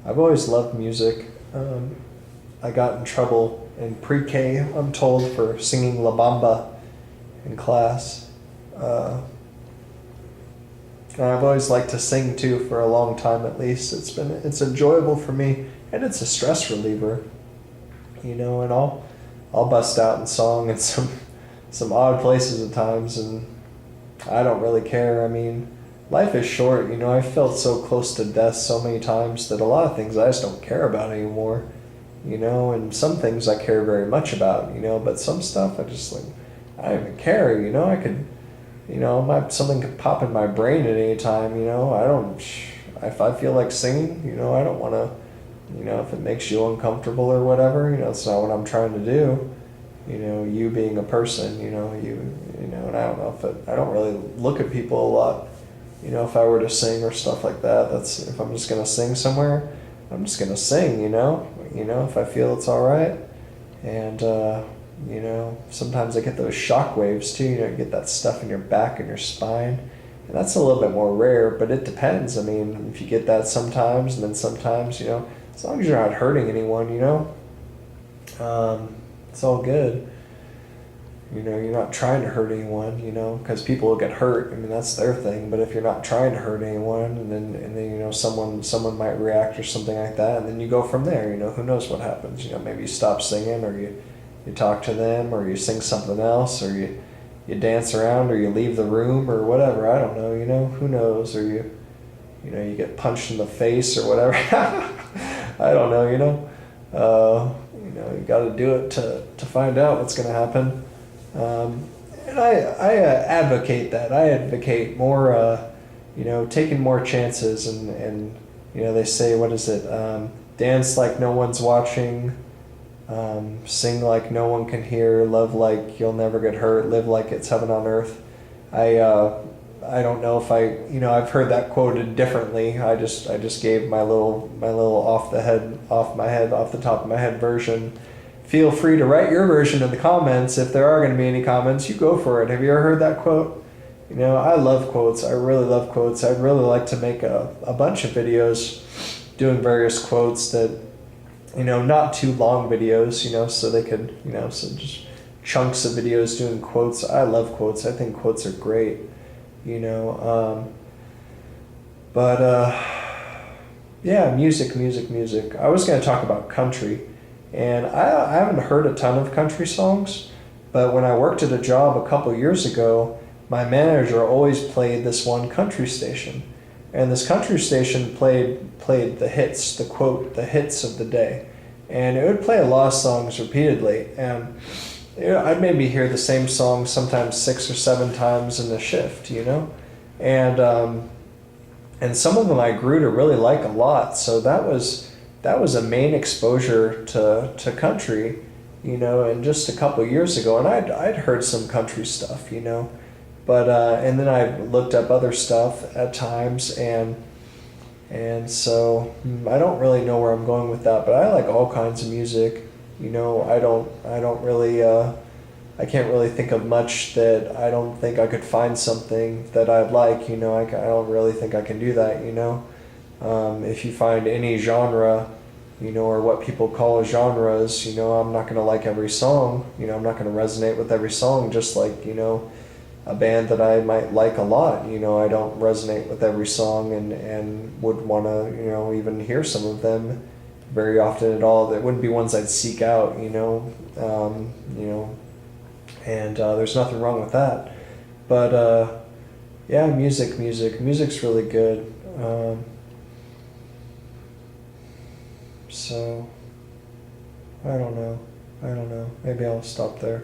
I've always loved music. I got in trouble in pre-K, I'm told, for singing La Bamba in class. Uh, and I've always liked to sing too for a long time at least. It's enjoyable for me and it's a stress reliever, and I'll bust out in song in some odd places at times and I don't really care. I mean, life is short, I felt so close to death so many times that a lot of things I just don't care about anymore, and some things I care very much about, but some stuff I just like, I don't even care, I could, something could pop in my brain at any time, I don't, if I feel like singing, I don't want to, if it makes you uncomfortable or whatever, it's not what I'm trying to do. You being a person, and I don't know if I don't really look at people a lot. If I were to sing or stuff like that, that's if I'm just gonna sing somewhere, I'm just gonna sing. If I feel it's all right, and sometimes I get those shock waves too. You get that stuff in your back and your spine, and that's a little bit more rare. But it depends. I mean, if you get that sometimes, and then sometimes, as long as you're not hurting anyone, it's all good. You're not trying to hurt anyone, because people will get hurt. I mean, that's their thing. But if you're not trying to hurt anyone, and then someone might react or something like that, and then you go from there. Who knows what happens? Maybe you stop singing, or you talk to them, or you sing something else, or you dance around, or you leave the room, or whatever. I don't know. Who knows? Or you get punched in the face or whatever. I don't know. You got to do it to find out what's going to happen. And I advocate that. I advocate more, taking more chances and they say, what is it? Dance like no one's watching, sing like no one can hear, love like you'll never get hurt, live like it's heaven on earth. I don't know if I've heard that quoted differently. I just gave my little off the top of my head version. Feel free to write your version in the comments. If there are going to be any comments, you go for it. Have you ever heard that quote? I love quotes. I really love quotes. I'd really like to make a bunch of videos doing various quotes that, not too long videos, so they could, so just chunks of videos doing quotes. I love quotes. I think quotes are great, yeah, music. I was going to talk about country. And I haven't heard a ton of country songs, but when I worked at a job a couple years ago, my manager always played this one country station. And this country station played the hits, the hits of the day. And it would play a lot of songs repeatedly. And I'd maybe hear the same song sometimes 6 or 7 times in a shift, And some of them I grew to really like a lot. So that was a main exposure to country, and just a couple years ago, and I'd heard some country stuff, but and then I looked up other stuff at times, and so I don't really know where I'm going with that, but I like all kinds of music, I don't really I can't really think of much that I don't think I could find something that I'd like, I don't really think I can do that, if you find any genre, or what people call genres, I'm not going to like every song, I'm not going to resonate with every song, just like, a band that I might like a lot, I don't resonate with every song and would want to, even hear some of them very often at all. That wouldn't be ones I'd seek out, and there's nothing wrong with that. But, yeah, music's really good. So, I don't know. Maybe I'll stop there.